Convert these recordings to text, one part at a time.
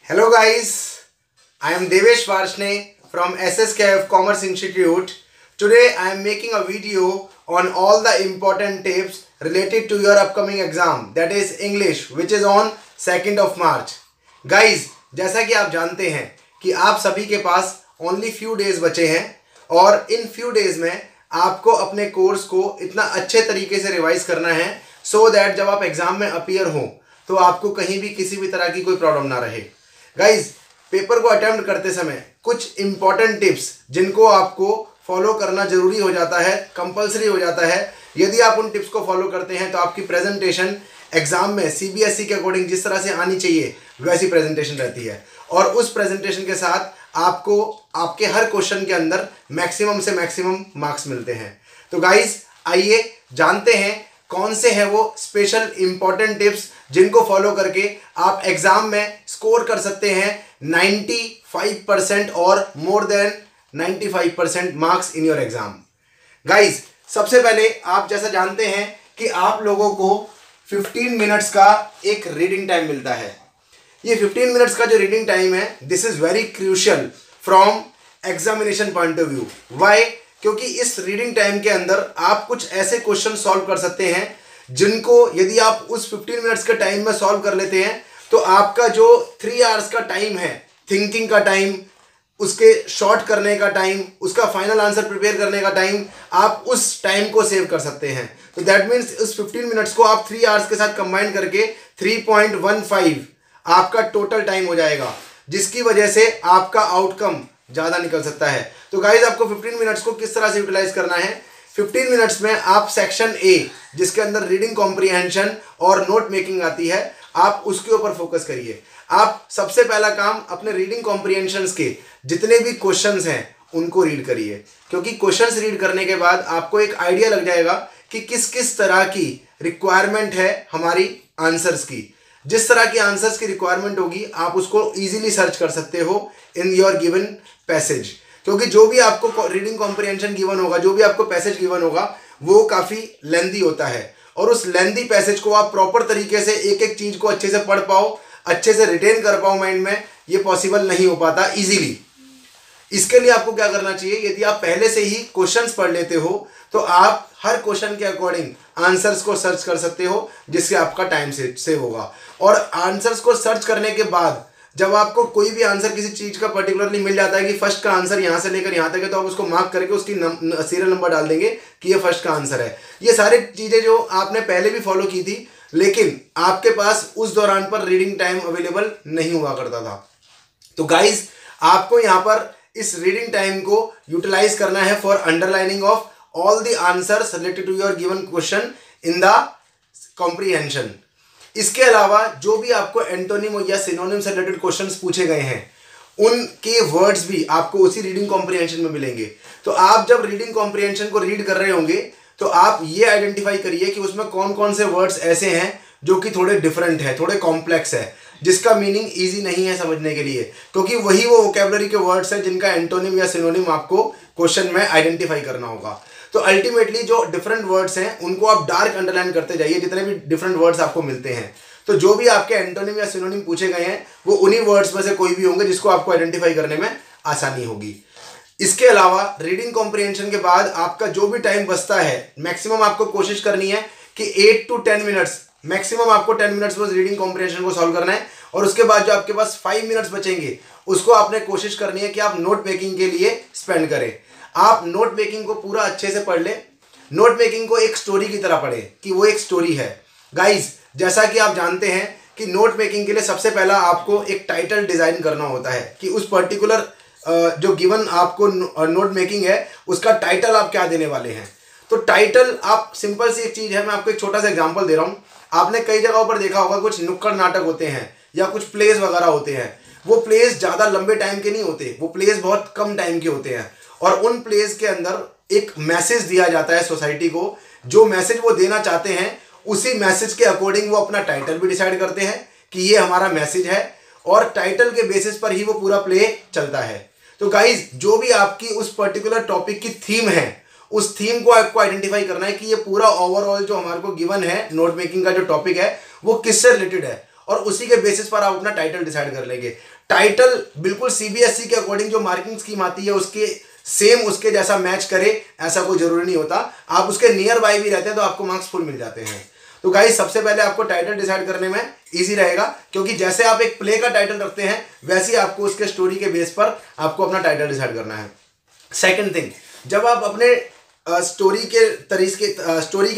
Hello guys, I am Devesh Varshne from SSKF Commerce Institute. Today I am making a video on all the important tips related to your upcoming exam, that is English, which is on 2nd of March. Guys, जैसा कि आप जानते हैं कि आप सभी के पास only few days बचे हैं और इन few days में आपको अपने कोर्स को इतना अच्छे तरीके से रिवाइज करना है so that जब आप एग्जाम में अपीयर हो तो आपको कहीं भी किसी भी तरह की कोई प्रॉब्लम ना रहे. गाइज, पेपर को अटेम्प्ट करते समय कुछ इंपॉर्टेंट टिप्स जिनको आपको फॉलो करना जरूरी हो जाता है, कंपलसरी हो जाता है. यदि आप उन टिप्स को फॉलो करते हैं तो आपकी प्रेजेंटेशन एग्जाम में सीबीएसई के अकॉर्डिंग जिस तरह से आनी चाहिए वैसी प्रेजेंटेशन रहती है और उस प्रेजेंटेशन के साथ आपको आपके हर क्वेश्चन के अंदर मैक्सिमम से मैक्सिमम मार्क्स मिलते हैं. तो गाइज, आइए जानते हैं कौन से हैं वो स्पेशल इंपॉर्टेंट टिप्स जिनको फॉलो करके आप एग्जाम में स्कोर कर सकते हैं 95% और more than 95% marks in your exam. Guys, सबसे पहले आप जैसा जानते हैं कि आप लोगों को 15 मिनट्स का एक रीडिंग टाइम मिलता है. ये 15 मिनट्स का जो रीडिंग टाइम है, this is very crucial from examination point of view. Why? क्योंकि इस रीडिंग टाइम के अंदर आप कुछ ऐसे क्वेश्चन सॉल्व कर सकते हैं जिनको यदि आप उस 15 मिनट्स के टाइम में सॉल्व कर लेते हैं तो आपका जो 3 आवर्स का टाइम है, थिंकिंग का टाइम, उसके शॉर्ट करने का टाइम, उसका फाइनल आंसर प्रिपेयर करने का टाइम, आप उस टाइम को सेव कर सकते हैं. तो दैट मीन्स उस 15 मिनट्स को आप 3 आवर्स के साथ कंबाइन करके 3.15 आपका टोटल टाइम हो जाएगा, जिसकी वजह से आपका आउटकम ज़्यादा निकल सकता है. तो गाइज, आपको 15 मिनट्स को किस तरह से यूटिलाइज करना है? 15 मिनट्स में आप सेक्शन ए, जिसके अंदर रीडिंग कॉम्प्रिहेंशन और नोट मेकिंग आती है, आप उसके ऊपर फोकस करिए. आप सबसे पहला काम अपने रीडिंग कॉम्प्रिहेंशंस के जितने भी क्वेश्चंस हैं उनको रीड करिए, क्योंकि क्वेश्चंस रीड करने के बाद आपको एक आइडिया लग जाएगा कि किस किस तरह की रिक्वायरमेंट है हमारी आंसर्स की. जिस तरह की आंसर्स की रिक्वायरमेंट होगी आप उसको इजीली सर्च कर सकते हो इन योर गिवन पैसेज, क्योंकि जो भी आपको रीडिंग कॉम्प्रिहेंशन गिवन होगा, जो भी आपको पैसेज गिवन होगा, वो काफ़ी लेंदी होता है और उस लेंदी पैसेज को आप प्रॉपर तरीके से एक एक चीज़ को अच्छे से पढ़ पाओ, अच्छे से रिटेन कर पाओ माइंड में, ये पॉसिबल नहीं हो पाता इजीली. इसके लिए आपको क्या करना चाहिए? यदि आप पहले से ही क्वेश्चंस पढ़ लेते हो तो आप हर क्वेश्चन के अकॉर्डिंग आंसर्स को सर्च कर सकते हो, जिससे आपका टाइम सेव होगा. और आंसर्स को सर्च करने के बाद जब आपको कोई भी आंसर किसी चीज़ का पर्टिकुलरली मिल जाता है कि फर्स्ट का आंसर यहाँ से लेकर यहाँ तक है, तो आप उसको मार्क करके उसकी सीरियल नंबर डाल देंगे कि ये फर्स्ट का आंसर है. ये सारी चीज़ें जो आपने पहले भी फॉलो की थी, लेकिन आपके पास उस दौरान पर रीडिंग टाइम अवेलेबल नहीं हुआ करता था. तो गाइज, आपको यहाँ पर इस रीडिंग टाइम को यूटिलाइज करना है for underlining of all the answers related to your given question in the comprehension. इसके अलावा जो भी आपको एंटोनिम या सिनोनिम से रिलेटेड क्वेश्चंस पूछे गए हैं, उनके वर्ड्स भी आपको उसी रीडिंग कॉम्प्रिहेंशन में मिलेंगे. तो आप जब रीडिंग कॉम्प्रिहेंशन को रीड कर रहे होंगे तो आप ये आइडेंटिफाई करिए कि उसमें कौन कौन से वर्ड्स ऐसे हैं जो कि थोड़े डिफरेंट है, थोड़े कॉम्प्लेक्स है, जिसका मीनिंग ईजी नहीं है समझने के लिए, क्योंकि वही वो वोकेबलरी के वर्ड्स हैं जिनका एंटोनिम या सिनोनिम आपको क्वेश्चन में आइडेंटिफाई करना होगा. तो अल्टीमेटली जो डिफरेंट वर्ड्स हैं उनको आप डार्क अंडरलाइन करते जाइए जितने भी डिफरेंट वर्ड्स आपको मिलते हैं. तो जो भी आपके एंटोनिम या सिनोनिम पूछे गए हैं वो उन्हीं वर्ड्स में से कोई भी होंगे जिसको आपको आइडेंटिफाई करने में आसानी होगी. इसके अलावा रीडिंग कॉम्प्रिहेंशन के बाद आपका जो भी टाइम बचता है, मैक्सिमम आपको कोशिश करनी है कि 8 to 10 मिनट्स, मैक्सिमम आपको 10 मिनट्स बस रीडिंग कॉम्प्रिहेंशन को सॉल्व करना है. और उसके बाद जो आपके पास 5 मिनट्स बचेंगे उसको आपने कोशिश करनी है कि आप नोट मेकिंग के लिए स्पेंड करें. आप नोट मेकिंग को पूरा अच्छे से पढ़ लें. नोट मेकिंग को एक स्टोरी की तरह पढ़ें कि वो एक स्टोरी है. गाइज, जैसा कि आप जानते हैं कि नोट मेकिंग के लिए सबसे पहला आपको एक टाइटल डिज़ाइन करना होता है कि उस पर्टिकुलर जो गिवन आपको नोट मेकिंग है उसका टाइटल आप क्या देने वाले हैं. तो टाइटल आप सिंपल सी एक चीज़ है, मैं आपको एक छोटा सा एग्जांपल दे रहा हूँ. आपने कई जगहों पर देखा होगा कुछ नुक्कड़ नाटक होते हैं या कुछ प्लेस वगैरह होते हैं. वो प्लेस ज़्यादा लंबे टाइम के नहीं होते, वो प्लेस बहुत कम टाइम के होते हैं और उन प्लेस के अंदर एक मैसेज दिया जाता है सोसाइटी को. जो मैसेज वो देना चाहते हैं उसी मैसेज के अकॉर्डिंग वो अपना टाइटल भी डिसाइड करते हैं कि ये हमारा मैसेज है और टाइटल के बेसिस पर ही वो पूरा प्ले चलता है. तो गाइज, जो भी आपकी उस पर्टिकुलर टॉपिक की थीम है, उस थीम को आपको आइडेंटिफाई करना है कि ये पूरा ओवरऑल जो हमारे को गिवन है नोट मेकिंग का जो टॉपिक है वो किससे रिलेटेड है और उसी के बेसिस पर आप अपना टाइटल डिसाइड कर लेंगे. टाइटल बिल्कुल सीबीएसई के अकॉर्डिंग जो मार्किंग स्कीम आती है उसके सेम उसके जैसा मैच करे ऐसा कोई जरूरी नहीं होता। आप उसके नियर बाय भी रहते हैं तो आपको मार्क्स फुल मिल जाते हैं। तो गाइस सबसे पहले आपको टाइटल डिसाइड करने में इजी रहेगा, क्योंकि जैसे आप एक प्ले का टाइटल रखते हैं वैसे ही आपको उसके स्टोरी के बेस पर आपको अपना टाइटल डिसाइड करना है। सेकंड थिंग, जब आप अपने स्टोरी के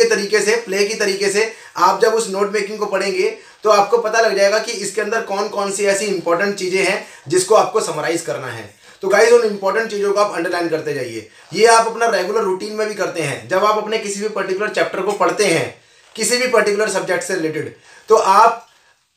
तरीके से, प्ले की तरीके से आप जब उस नोट मेकिंग को पढ़ेंगे तो आपको पता लग जाएगा कि इसके अंदर कौन कौन सी ऐसी इंपॉर्टेंट चीज़ें हैं जिसको आपको समराइज करना है। तो गाइस उन इंपॉर्टेंट चीज़ों को आप अंडरलाइन करते जाइए। ये आप अपना रेगुलर रूटीन में भी करते हैं। जब आप अपने किसी भी पर्टिकुलर चैप्टर को पढ़ते हैं, किसी भी पर्टिकुलर सब्जेक्ट से रिलेटेड, तो आप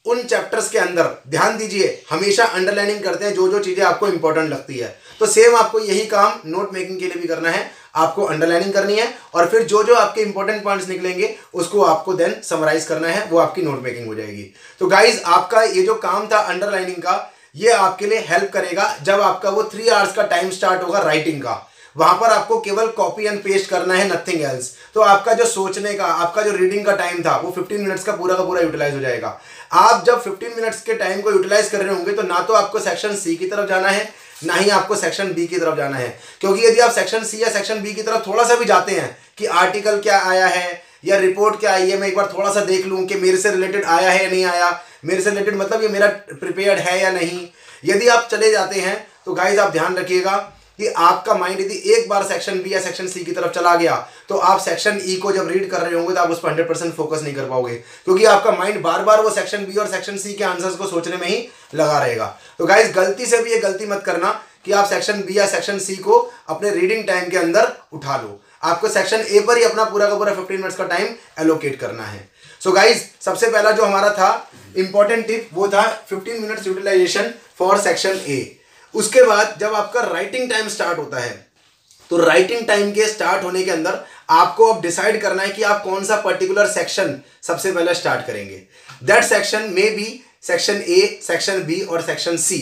उन चैप्टर्स के अंदर ध्यान दीजिए, हमेशा अंडरलाइनिंग करते हैं जो जो चीज़ें आपको इंपॉर्टेंट लगती है। तो सेम आपको यही काम नोट मेकिंग के लिए भी करना है। आपको अंडरलाइनिंग करनी है और फिर जो जो आपके इंपॉर्टेंट पॉइंट्स निकलेंगे उसको आपको देन समराइज करना है, वो आपकी नोट मेकिंग हो जाएगी। तो गाइज आपका ये जो काम था अंडरलाइनिंग का, ये आपके लिए हेल्प करेगा जब आपका वो 3 आवर्स का टाइम स्टार्ट होगा राइटिंग का। वहां पर आपको केवल कॉपी एंड पेस्ट करना है, नथिंग एल्स। तो आपका जो सोचने का, आपका जो रीडिंग का टाइम था वो 15 मिनट्स का पूरा यूटिलाइज हो जाएगा। आप जब 15 मिनट्स के टाइम को यूटिलाइज कर रहे होंगे तो ना तो आपको सेक्शन सी की तरफ जाना है, ना ही आपको सेक्शन बी की तरफ जाना है। क्योंकि यदि आप सेक्शन सी या सेक्शन बी की तरफ थोड़ा सा भी जाते हैं कि आर्टिकल क्या आया है या रिपोर्ट क्या आई है, मैं एक बार थोड़ा सा देख लूँ कि मेरे से रिलेटेड आया है या नहीं आया, मेरे से रिलेटेड मतलब ये मेरा प्रिपेयर्ड है या नहीं, यदि आप चले जाते हैं तो गाइज आप ध्यान रखिएगा कि आपका माइंड यदि एक बार सेक्शन बी या सेक्शन सी की तरफ चला गया तो आप सेक्शन ई को जब रीड कर रहे होंगे तो आप उस पर 100% फोकस नहीं कर पाओगे, क्योंकि आपका माइंड बार बार वो सेक्शन बी और सेक्शन सी के आंसर्स को सोचने में ही लगा रहेगा। तो गाइज गलती से भी ये गलती मत करना कि आप सेक्शन बी या सेक्शन सी को अपने रीडिंग टाइम के अंदर उठा लो। आपको सेक्शन ए पर ही अपना पूरा का पूरा 15 मिनट्स का टाइम एलोकेट करना है। सो गाइज सबसे पहला जो हमारा था इंपॉर्टेंट टिप वो था 15 minutes utilization for section A. उसके बाद जब आपका राइटिंग टाइम स्टार्ट होता है तो राइटिंग टाइम के स्टार्ट होने के अंदर आपको अब डिसाइड करना है कि आप कौन सा पर्टिकुलर सेक्शन सबसे पहले स्टार्ट करेंगे। दैट सेक्शन में B section A, section B और section C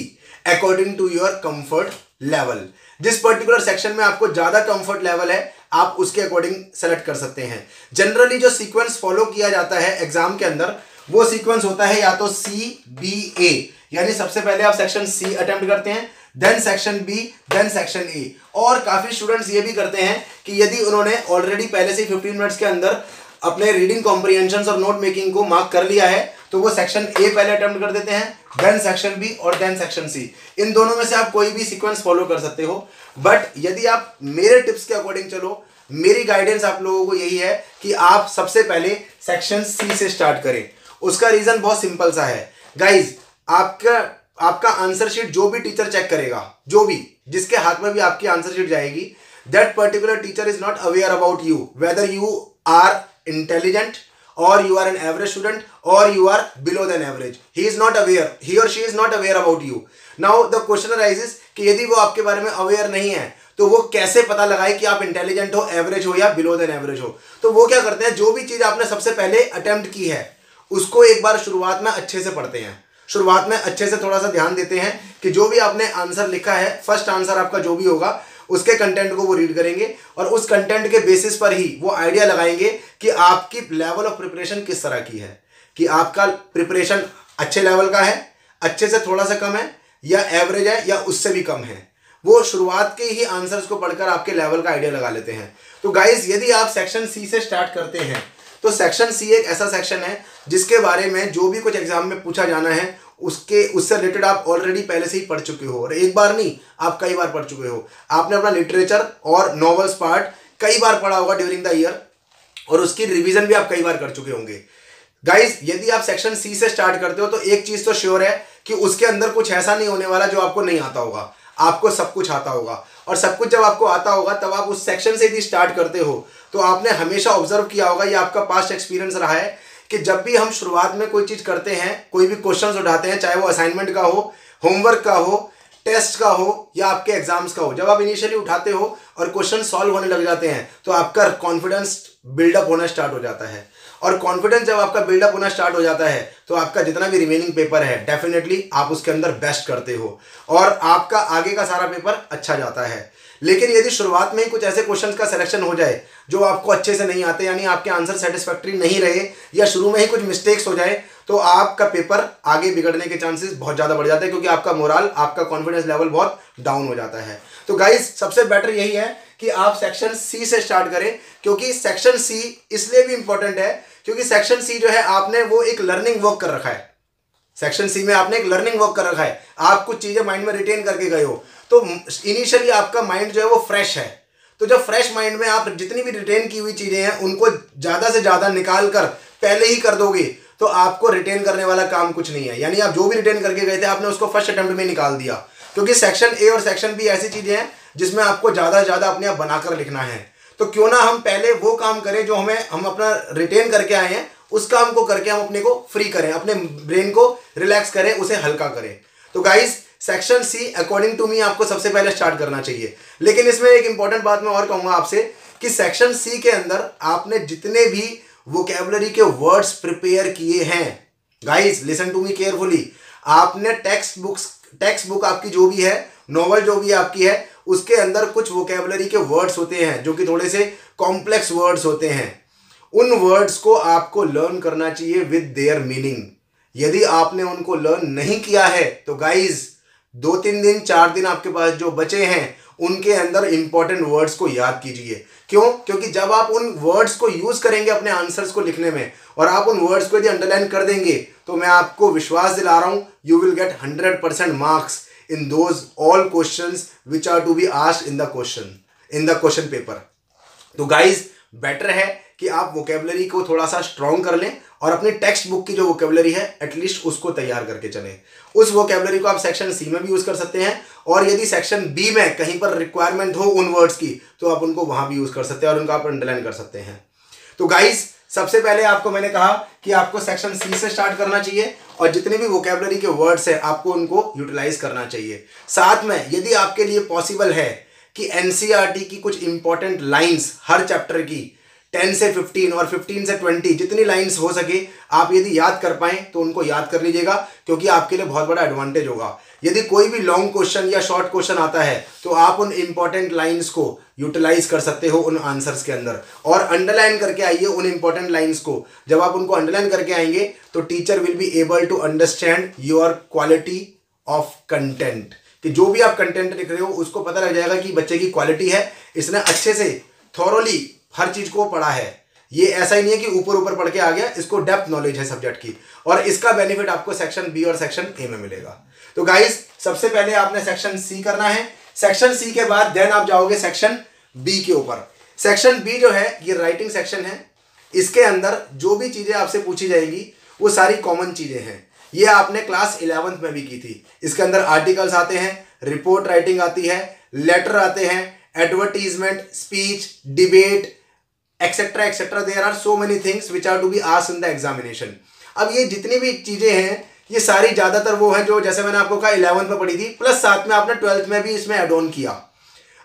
according to your comfort level. जिस पर्टिकुलर सेक्शन में आपको ज्यादा कंफर्ट लेवल है आप उसके अकॉर्डिंग सेलेक्ट कर सकते हैं। जनरली जो सीक्वेंस फॉलो किया जाता है एग्जाम के अंदर वो सीक्वेंस होता है या तो सी बी ए, यानी सबसे पहले आप सेक्शन सी अटेम्प्ट करते हैं, then section B, then section A. और काफी स्टूडेंट्स ये भी करते हैं कि यदि उन्होंने ऑलरेडी पहले से 15 मिनट्स के अंदर अपने रीडिंग कॉम्प्रिहेंशन और नोट मेकिंग को मार्क कर लिया है तो वो सेक्शन ए पहले अटेम्प्ट कर देते हैं, देन सेक्शन बी और देन सेक्शन सी। इन दोनों में से आप कोई भी सीक्वेंस फॉलो कर सकते हो, बट यदि आप मेरे टिप्स के अकॉर्डिंग चलो, मेरी गाइडेंस आप लोगों को यही है कि आप सबसे पहले सेक्शन सी से स्टार्ट करें। उसका रीजन बहुत सिंपल सा है गाइज, आपका आंसर शीट जो भी टीचर चेक करेगा, जो भी जिसके हाथ में भी आपकी आंसर शीट जाएगी, that particular teacher is not aware about you, whether you are intelligent और you are an average student or you are below than average. He or she is not aware about you. Now the question arises कि यदि वो आपके बारे में aware नहीं है तो वो कैसे पता लगाए कि आप इंटेलिजेंट हो, एवरेज हो या बिलो देन एवरेज हो। तो वो क्या करते हैं, जो भी चीज आपने सबसे पहले अटेम्प्ट की है उसको एक बार शुरुआत में अच्छे से पढ़ते हैं, शुरुआत में अच्छे से थोड़ा सा ध्यान देते हैं कि जो भी आपने आंसर लिखा है, फर्स्ट आंसर आपका जो भी होगा उसके कंटेंट को वो रीड करेंगे और उस कंटेंट के बेसिस पर ही वो आइडिया लगाएंगे कि आपकी लेवल ऑफ प्रिपरेशन किस तरह की है, कि आपका प्रिपरेशन अच्छे लेवल का है, अच्छे से थोड़ा सा कम है या एवरेज है या उससे भी कम है। वो शुरुआत के ही आंसर्स को पढ़कर आपके लेवल का आइडिया लगा लेते हैं। तो गाइज यदि आप सेक्शन सी से स्टार्ट करते हैं तो सेक्शन सी एक ऐसा सेक्शन है जिसके बारे में जो भी कुछ एग्जाम में पूछा जाना है उससे रिलेटेड आप ऑलरेडी पहले से ही पढ़ चुके हो, और एक बार नहीं आप कई बार पढ़ चुके हो। आपने अपना लिटरेचर और नॉवेल्स पार्ट कई बार पढ़ा होगा ड्यूरिंग द ईयर और उसकी रिवीजन भी आप कई बार कर चुके होंगे। गाइज यदि आप सेक्शन सी से स्टार्ट करते हो तो एक चीज तो श्योर है कि उसके अंदर कुछ ऐसा नहीं होने वाला जो आपको नहीं आता होगा, आपको सब कुछ आता होगा। और सब कुछ जब आपको आता होगा तब आप उस सेक्शन से यदि स्टार्ट करते हो तो आपने हमेशा ऑब्जर्व किया होगा, ये आपका पास्ट एक्सपीरियंस रहा है कि जब भी हम शुरुआत में कोई चीज करते हैं, कोई भी क्वेश्चंस उठाते हैं, चाहे वो असाइनमेंट का हो, होमवर्क का हो, टेस्ट का हो या आपके एग्जाम्स का हो, जब आप इनिशियली उठाते हो और क्वेश्चन सॉल्व होने लग जाते हैं तो आपका कॉन्फिडेंस बिल्डअप होना स्टार्ट हो जाता है। और कॉन्फिडेंस जब आपका बिल्डअप होना स्टार्ट हो जाता है तो आपका जितना भी रिमेनिंग पेपर है डेफिनेटली आप उसके अंदर बेस्ट करते हो और आपका आगे का सारा पेपर अच्छा जाता है। लेकिन यदि शुरुआत में ही कुछ ऐसे क्वेश्चंस का सिलेक्शन हो जाए जो आपको अच्छे से नहीं आते, यानी आपके आंसर सेटिस्फैक्टरी नहीं रहे या शुरू में ही कुछ मिस्टेक्स हो जाए, तो आपका पेपर आगे बिगड़ने के चांसेस बहुत ज़्यादा बढ़ जाते हैं, क्योंकि आपका मोरल, आपका कॉन्फिडेंस लेवल बहुत डाउन हो जाता है। तो गाइस सबसे बेटर यही है कि आप सेक्शन सी से स्टार्ट करें, क्योंकि सेक्शन सी इसलिए भी इंपॉर्टेंट है क्योंकि सेक्शन सी जो है आपने वो एक लर्निंग वर्क कर रखा है। सेक्शन सी में आपने एक लर्निंग वर्क कर रखा है, आप कुछ चीजें माइंड में रिटेन करके गए हो, तो इनिशियली आपका माइंड जो है वो फ्रेश है। तो जब फ्रेश माइंड में आप जितनी भी रिटेन की हुई चीजें हैं उनको ज्यादा से ज्यादा निकाल कर पहले ही कर दोगे तो आपको रिटेन करने वाला काम कुछ नहीं है। यानी आप जो भी रिटेन करके गए थे आपने उसको फर्स्ट अटेम्प्ट में निकाल दिया, क्योंकि सेक्शन ए और सेक्शन बी ऐसी चीजें हैं जिसमें आपको ज्यादा से ज्यादा अपने आप बनाकर लिखना है। तो क्यों ना हम पहले वो काम करें जो हम अपना रिटेन करके आए हैं, उस काम को करके हम अपने को फ्री करें, अपने ब्रेन को रिलैक्स करें, उसे हल्का करें। तो guys section C according to me आपको सबसे पहले स्टार्ट करना चाहिए। लेकिन इसमें एक इंपॉर्टेंट बात मैं और कहूंगा आपसे कि सेक्शन सी के अंदर आपने जितने भी वोकैबुलरी के वर्ड्स प्रिपेयर किए हैं, guys listen to me carefully, आपने टेक्स्ट बुक आपकी जो भी है, नॉवल जो भी आपकी है, उसके अंदर कुछ वोकैबुलरी के वर्ड्स होते हैं जो कि थोड़े से कॉम्प्लेक्स वर्ड्स होते हैं। उन वर्ड्स को आपको लर्न करना चाहिए विद देयर मीनिंग। यदि आपने उनको लर्न नहीं किया है तो गाइज 2-3 दिन 4 दिन आपके पास जो बचे हैं उनके अंदर इंपॉर्टेंट वर्ड्स को याद कीजिए। क्यों? क्योंकि जब आप उन वर्ड्स को यूज करेंगे अपने आंसर्स को लिखने में और आप उन वर्ड्स को यदि अंडरलाइन कर देंगे तो मैं आपको विश्वास दिला रहा हूं you will get 100% marks in those all questions which are to be asked in the question paper. तो गाइज बेटर है कि आप वोकेबलरी को थोड़ा सा स्ट्रॉन्ग कर लें और अपनी टेक्स्ट बुक की जो वोकेबलरी है एटलीस्ट उसको तैयार करके चलें। उस वोकेबलरी को आप सेक्शन सी में भी यूज कर सकते हैं और यदि सेक्शन बी में कहीं पर रिक्वायरमेंट हो उन वर्ड्स की तो आप उनको वहां भी यूज कर सकते हैं और उनको आप अंडरलाइन कर सकते हैं। तो गाइस सबसे पहले आपको मैंने कहा कि आपको सेक्शन सी से स्टार्ट करना चाहिए और जितने भी वोकेबलरी के वर्ड्स हैं आपको उनको यूटिलाइज करना चाहिए। साथ में यदि आपके लिए पॉसिबल है कि एनसीईआरटी की कुछ इंपॉर्टेंट लाइंस हर चैप्टर की 10 से 15 और 15 से 20 जितनी लाइंस हो सके आप यदि याद कर पाएं तो उनको याद कर लीजिएगा, क्योंकि आपके लिए बहुत बड़ा एडवांटेज होगा। यदि कोई भी लॉन्ग क्वेश्चन या शॉर्ट क्वेश्चन आता है तो आप उन इंपॉर्टेंट लाइंस को यूटिलाइज कर सकते हो उन आंसर्स के अंदर और अंडरलाइन करके आइए उन इंपॉर्टेंट लाइंस को। जब आप उनको अंडरलाइन करके आएंगे तो teacher will be able to understand your quality of content, कि जो भी आप कंटेंट लिख रहे हो उसको पता लग जाएगा कि बच्चे की क्वालिटी है, इसने अच्छे से थॉरोली हर चीज को पढ़ा है। ये ऐसा ही नहीं है कि ऊपर ऊपर पढ़ के आ गया, इसको डेप्थ नॉलेज है सब्जेक्ट की और इसका बेनिफिट आपको सेक्शन बी और सेक्शन ए में मिलेगा। तो गाइस सबसे पहले आपने सेक्शन सी करना है। सेक्शन सी के बाद देन आप जाओगे सेक्शन बी के ऊपर। सेक्शन बी जो है ये राइटिंग सेक्शन है। इसके अंदर जो भी चीजें आपसे पूछी जाएंगी वो सारी कॉमन चीजें हैं। ये आपने क्लास 11th में भी की थी। इसके अंदर आर्टिकल्स आते हैं, रिपोर्ट राइटिंग आती है, लेटर आते हैं, advertisement, speech, debate, etcetera etcetera. There are so many things which are to be asked in the examination. अब ये जितनी भी चीजें हैं ये सारी ज्यादातर वो हैं जो जैसे मैंने आपको कहा 11th में पढ़ी थी, प्लस साथ में आपने 12th में भी इसमें एड ऑन किया।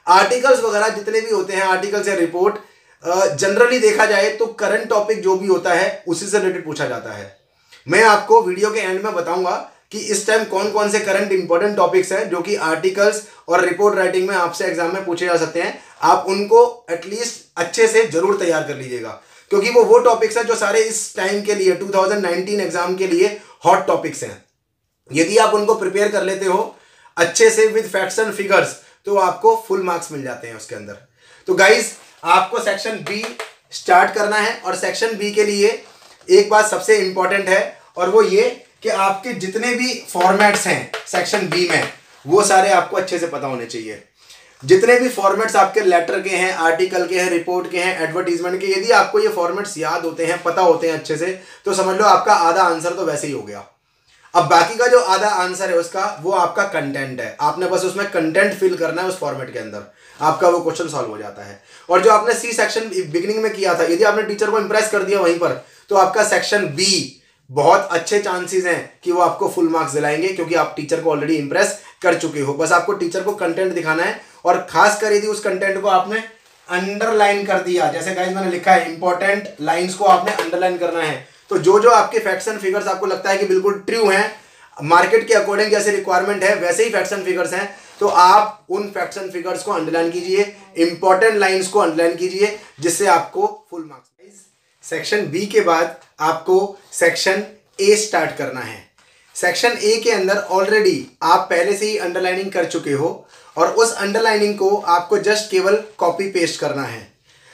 आर्टिकल्स वगैरह जितने भी होते हैं, आर्टिकल्स या रिपोर्ट, जनरली देखा जाए तो करंट टॉपिक जो भी होता है उसी से रिलेटेड पूछा जाता है। मैं आपको वीडियो के एंड में बताऊंगा कि इस टाइम कौन कौन से करंट इंपॉर्टेंट टॉपिक्स हैं जो कि आर्टिकल्स और रिपोर्ट राइटिंग में आपसे एग्जाम में पूछे जा सकते हैं। आप उनको एटलीस्ट अच्छे से जरूर तैयार कर लीजिएगा, क्योंकि वो टॉपिक्स हैं जो सारे इस टाइम के लिए 2019 एग्जाम के लिए हॉट टॉपिक्स हैं। यदि आप उनको प्रिपेयर कर लेते हो अच्छे से विद फैक्ट्स एंड फिगर्स तो आपको फुल मार्क्स मिल जाते हैं उसके अंदर। तो गाइज आपको सेक्शन बी स्टार्ट करना है और सेक्शन बी के लिए एक बात सबसे इंपॉर्टेंट है और वो ये कि आपके जितने भी फॉर्मेट्स हैं सेक्शन बी में वो सारे आपको अच्छे से पता होने चाहिए। जितने भी फॉर्मेट्स आपके लेटर के हैं, आर्टिकल के हैं, रिपोर्ट के हैं, एडवर्टीजमेंट के, यदि आपको ये फॉर्मेट्स याद होते हैं, पता होते हैं अच्छे से, तो समझ लो आपका आधा आंसर तो वैसे ही हो गया। अब बाकी का जो आधा आंसर है उसका वो आपका कंटेंट है। आपने बस उसमें कंटेंट फिल करना है उस फॉर्मेट के अंदर, आपका वो क्वेश्चन सॉल्व हो जाता है। और जो आपने सी सेक्शन बिगिनिंग में किया था, यदि आपने टीचर को इंप्रेस कर दिया वहीं पर, तो आपका सेक्शन बी बहुत अच्छे चांसेस हैं कि वो आपको फुल मार्क्स दिलाएंगे, क्योंकि आप टीचर को ऑलरेडी इंप्रेस कर चुके हो। बस आपको टीचर को कंटेंट दिखाना है और खासकर यदि उस कंटेंट को आपने अंडरलाइन कर दिया, जैसे गाइस मैंने लिखा है इंपॉर्टेंट लाइंस को आपने अंडरलाइन करना है, तो जो जो आपके फैक्ट्स एंड फिगर्स आपको लगता है कि बिल्कुल ट्रू हैं, मार्केट के अकॉर्डिंग जैसे रिक्वायरमेंट है वैसे ही फैक्ट्स एंड फिगर्स हैं, तो आप उन फैक्ट्स एंड फिगर्स को अंडरलाइन कीजिए, इंपॉर्टेंट लाइंस को अंडरलाइन कीजिए, जिससे आपको फुल मार्क्स। सेक्शन बी के बाद आपको सेक्शन ए स्टार्ट करना है। सेक्शन ए के अंदर ऑलरेडी आप पहले से ही अंडरलाइनिंग कर चुके हो और उस अंडरलाइनिंग को आपको जस्ट केवल कॉपी पेस्ट करना है।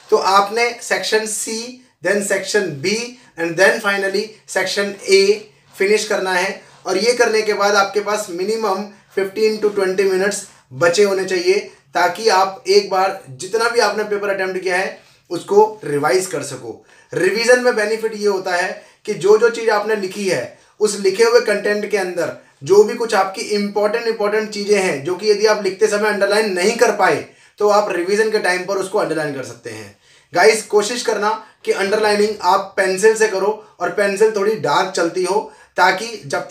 तो आपने section C, then section B and then finally section A finish करना है। और ये करने के बाद आपके पास मिनिमम 15 to 20 मिनट्स बचे होने चाहिए ताकि आप एक बार जितना भी आपने पेपर अटेम्प्ट किया है उसको रिवाइज कर सको। रिवीजन में बेनिफिट ये होता है कि जो जो चीज़ आपने लिखी है उस लिखे हुए कंटेंट के अंदर जो भी कुछ आपकी इंपॉर्टेंट चीज़ें हैं जो कि यदि आप लिखते समय अंडरलाइन नहीं कर पाए तो आप रिवीजन के टाइम पर उसको अंडरलाइन कर सकते हैं। गाइस, कोशिश करना कि अंडरलाइनिंग आप पेंसिल से करो और पेंसिल थोड़ी डार्क चलती हो ताकि जब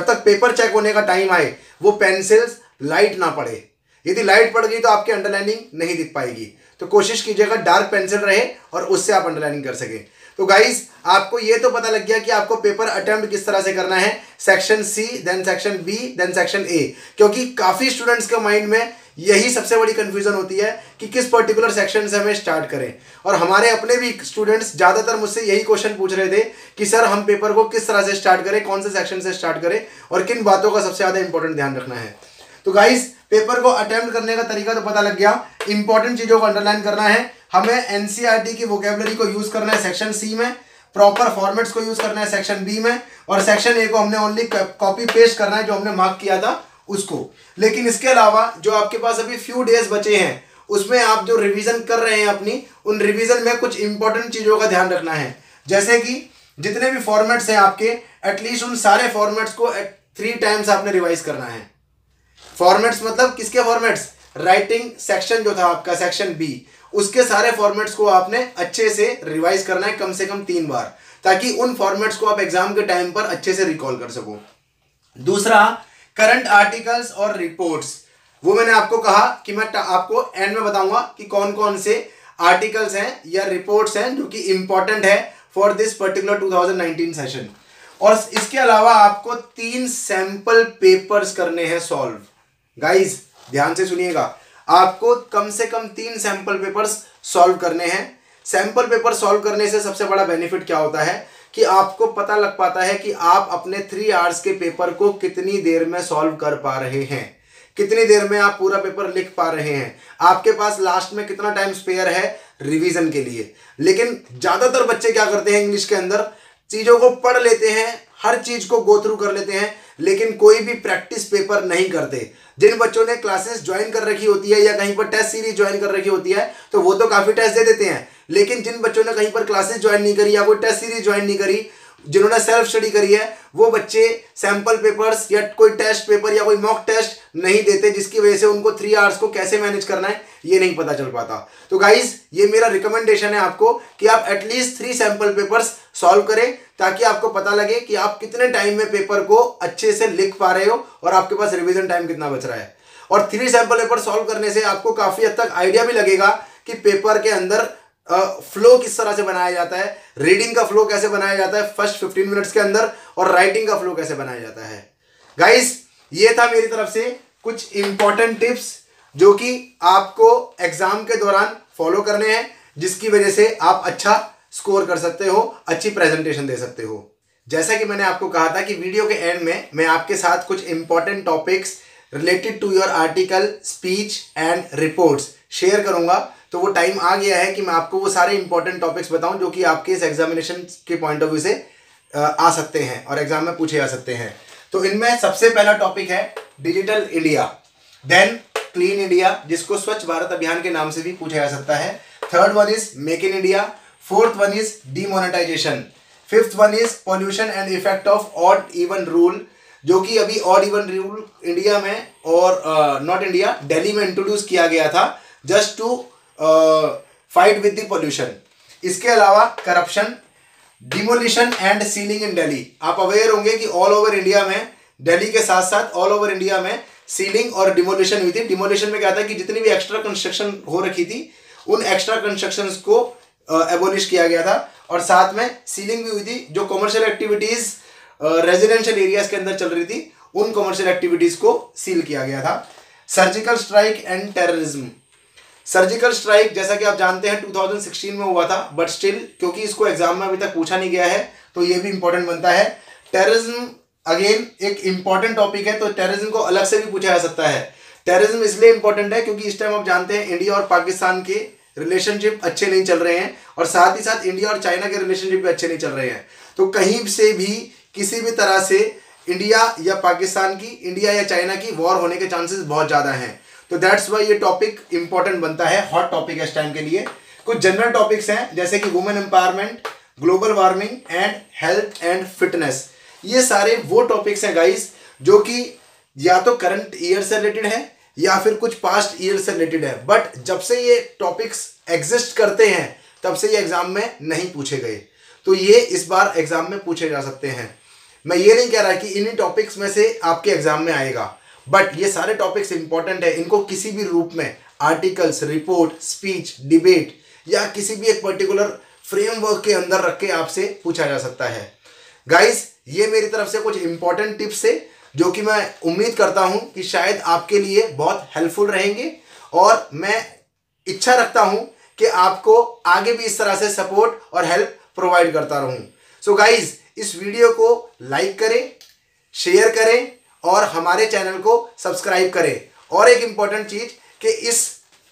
तक पेपर चेक होने का टाइम आए वो पेंसिल्स लाइट ना पड़े। यदि लाइट पड़ गई तो आपकी अंडरलाइनिंग नहीं दिख पाएगी। तो कोशिश कीजिएगा डार्क पेंसिल रहे और उससे आप अंडरलाइनिंग कर सकें। तो गाइस, आपको ये तो पता लग गया कि आपको पेपर अटेम्प्ट किस तरह से करना है, section C, then section B, then section A. क्योंकि काफ़ी स्टूडेंट्स के माइंड में यही सबसे बड़ी कंफ्यूजन होती है कि किस पर्टिकुलर सेक्शन से हमें स्टार्ट करें। और हमारे अपने भी स्टूडेंट्स ज़्यादातर मुझसे यही क्वेश्चन पूछ रहे थे कि सर हम पेपर को किस तरह से स्टार्ट करें, कौन से सेक्शन से स्टार्ट करें और किन बातों का सबसे ज़्यादा इंपॉर्टेंट ध्यान रखना है। तो गाइस, पेपर को अटेम्प्ट करने का तरीका तो पता लग गया। इंपॉर्टेंट चीज़ों को अंडरलाइन करना है, हमें एनसीईआरटी की वोकेबलरी को यूज़ करना है सेक्शन सी में, प्रॉपर फॉर्मेट्स को यूज़ करना है सेक्शन बी में, और सेक्शन ए को हमने ओनली कॉपी पेस्ट करना है जो हमने मार्क किया था उसको। लेकिन इसके अलावा जो आपके पास अभी फ्यू डेज बचे हैं उसमें आप जो रिवीजन कर रहे हैं अपनी, उन रिवीजन में कुछ इंपॉर्टेंट चीज़ों का ध्यान रखना है। जैसे कि जितने भी फॉर्मेट्स हैं आपके, एटलीस्ट उन सारे फॉर्मेट्स को 3 टाइम्स आपने रिवाइज करना है। फॉर्मेट्स मतलब किसके फॉर्मेट्स? राइटिंग सेक्शन जो था आपका सेक्शन बी, उसके सारे फॉर्मेट्स को आपने अच्छे से रिवाइज करना है कम से कम 3 बार, ताकि उन फॉर्मेट्स को आप एग्जाम के टाइम पर अच्छे से रिकॉल कर सको। दूसरा, करंट आर्टिकल्स और रिपोर्ट्स, वो मैंने आपको कहा कि मैं आपको एंड में बताऊंगा कि कौन कौन से आर्टिकल्स हैं या रिपोर्ट्स हैं जो कि इंपॉर्टेंट है फॉर दिस पर्टिकुलर 2019 सेशन। और इसके अलावा आपको 3 सैंपल पेपर्स करने हैं सॉल्व। गाइज, ध्यान से सुनिएगा, आपको कम से कम 3 सैंपल पेपर्स सॉल्व करने हैं। सैंपल पेपर सॉल्व करने से सबसे बड़ा बेनिफिट क्या होता है कि आपको पता लग पाता है कि आप अपने 3 आवर्स के पेपर को कितनी देर में सॉल्व कर पा रहे हैं, कितनी देर में आप पूरा पेपर लिख पा रहे हैं, आपके पास लास्ट में कितना टाइम स्पेयर है रिवीजन के लिए। लेकिन ज़्यादातर बच्चे क्या करते हैं, इंग्लिश के अंदर चीज़ों को पढ़ लेते हैं, हर चीज़ को गो थ्रू कर लेते हैं, लेकिन कोई भी प्रैक्टिस पेपर नहीं करते। जिन बच्चों ने क्लासेस ज्वाइन कर रखी होती है या कहीं पर टेस्ट सीरीज ज्वाइन कर रखी होती है तो वो तो काफ़ी टेस्ट दे देते हैं, लेकिन जिन बच्चों ने कहीं पर क्लासेस ज्वाइन नहीं करी या कोई टेस्ट सीरीज ज्वाइन नहीं करी, जिन्होंने सेल्फ स्टडी करी है, वो बच्चे सैंपल पेपर्स या कोई टेस्ट पेपर या कोई मॉक टेस्ट नहीं देते, जिसकी वजह से उनको 3 आवर्स को कैसे मैनेज करना है ये नहीं पता चल पाता। तो गाइस, ये मेरा रिकमेंडेशन है आपको कि आप एटलीस्ट 3 सैंपल पेपर्स सॉल्व करें ताकि आपको पता लगे कि आप कितने टाइम में पेपर को अच्छे से लिख पा रहे हो और आपके पास रिवीजन टाइम कितना बच रहा है। और 3 सैंपल पेपर सॉल्व करने से आपको काफ़ी हद तक आइडिया भी लगेगा कि पेपर के अंदर फ्लो किस तरह से बनाया जाता है, रीडिंग का फ्लो कैसे बनाया जाता है फर्स्ट 15 मिनट्स के अंदर, और राइटिंग का फ्लो कैसे बनाया जाता है। गाइस, ये था मेरी तरफ से कुछ इंपॉर्टेंट टिप्स जो कि आपको एग्जाम के दौरान फॉलो करने हैं, जिसकी वजह से आप अच्छा स्कोर कर सकते हो, अच्छी प्रेजेंटेशन दे सकते हो। जैसा कि मैंने आपको कहा था कि वीडियो के एंड में मैं आपके साथ कुछ important topics related to your article, speech and reports share करूंगा। तो वो टाइम आ गया है कि मैं आपको वो सारे इंपॉर्टेंट टॉपिक्स बताऊं जो कि आपके इस एग्जामिनेशन के पॉइंट ऑफ व्यू से आ सकते हैं और एग्जाम में पूछे जा सकते हैं। तो इनमें सबसे पहला टॉपिक है digital India, then clean India जिसको स्वच्छ भारत अभियान के नाम से भी पूछा जा सकता है, third one is make in India, fourth one is demonetization, fifth one is pollution and effect of odd even rule, जो कि अभी ऑड इवन रूल इंडिया में और नॉट इंडिया दिल्ली में इंट्रोड्यूस किया गया था just to fight with the pollution. इसके अलावा corruption, demolition and sealing in Delhi. आप अवेयर होंगे कि ऑल ओवर इंडिया में, दिल्ली के साथ साथ ऑल ओवर इंडिया में सीलिंग और डिमोलिशन हुई थी। डिमोलिशन में क्या था कि जितनी भी एक्स्ट्रा कंस्ट्रक्शन हो रखी थी उन एक्स्ट्रा कंस्ट्रक्शंस को एबोलिश किया गया था, और साथ में सीलिंग भी हुई थी। जो कमर्शियल एक्टिविटीज रेजिडेंशियल एरियाज के अंदर चल रही थी उन कमर्शियल एक्टिविटीज को सील किया गया था। Surgical strike and terrorism, surgical strike जैसा कि आप जानते हैं 2016 में हुआ था, बट स्टिल क्योंकि इसको एग्जाम में अभी तक पूछा नहीं गया है तो ये भी इंपॉर्टेंट बनता है। टेररिज्म अगेन एक इंपॉर्टेंट टॉपिक है, तो टेररिज्म को अलग से भी पूछा जा सकता है। टेररिज्म इसलिए इंपॉर्टेंट है क्योंकि इस टाइम आप जानते हैं इंडिया और पाकिस्तान के रिलेशनशिप अच्छे नहीं चल रहे हैं, और साथ ही साथ इंडिया और चाइना के रिलेशनशिप भी अच्छे नहीं चल रहे हैं। तो कहीं से भी किसी भी तरह से इंडिया या पाकिस्तान की, इंडिया या चाइना की वॉर होने के चांसेस बहुत ज़्यादा हैं। तो दैट्स वाई ये टॉपिक इंपॉर्टेंट बनता है, हॉट टॉपिक है इस टाइम के लिए। कुछ जनरल टॉपिक्स हैं जैसे कि women empowerment, global warming and health and fitness. ये सारे वो टॉपिक्स हैं गाइस जो कि या तो करंट ईयर से रिलेटेड है या फिर कुछ पास्ट ईयर से रिलेटेड है, बट जब से ये टॉपिक्स एग्जिस्ट करते हैं तब से ये एग्जाम में नहीं पूछे गए, तो ये इस बार एग्जाम में पूछे जा सकते हैं। मैं ये नहीं कह रहा कि इन्हीं टॉपिक्स में से आपके एग्जाम में आएगा, बट ये सारे टॉपिक्स इंपॉर्टेंट है। इनको किसी भी रूप में आर्टिकल्स, रिपोर्ट, स्पीच, डिबेट या किसी भी एक पर्टिकुलर फ्रेमवर्क के अंदर रख के आपसे पूछा जा सकता है। गाइस, ये मेरी तरफ से कुछ इंपॉर्टेंट टिप्स है जो कि मैं उम्मीद करता हूं कि शायद आपके लिए बहुत हेल्पफुल रहेंगे, और मैं इच्छा रखता हूं कि आपको आगे भी इस तरह से सपोर्ट और हेल्प प्रोवाइड करता रहूं। सो गाइस, इस वीडियो को लाइक करें, शेयर करें और हमारे चैनल को सब्सक्राइब करें। और एक इम्पॉर्टेंट चीज़ कि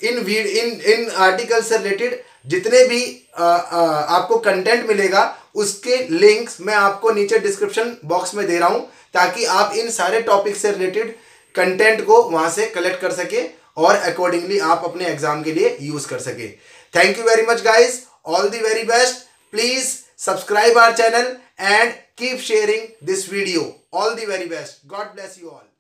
इन आर्टिकल से रिलेटेड जितने भी आपको कंटेंट मिलेगा उसके लिंक्स मैं आपको नीचे डिस्क्रिप्शन बॉक्स में दे रहा हूं, ताकि आप इन सारे टॉपिक से रिलेटेड कंटेंट को वहां से कलेक्ट कर सके और अकॉर्डिंगली आप अपने एग्जाम के लिए यूज कर सके। Thank you very much guys, all the very best. Please subscribe our channel and keep sharing this video. All the very best. God bless you all.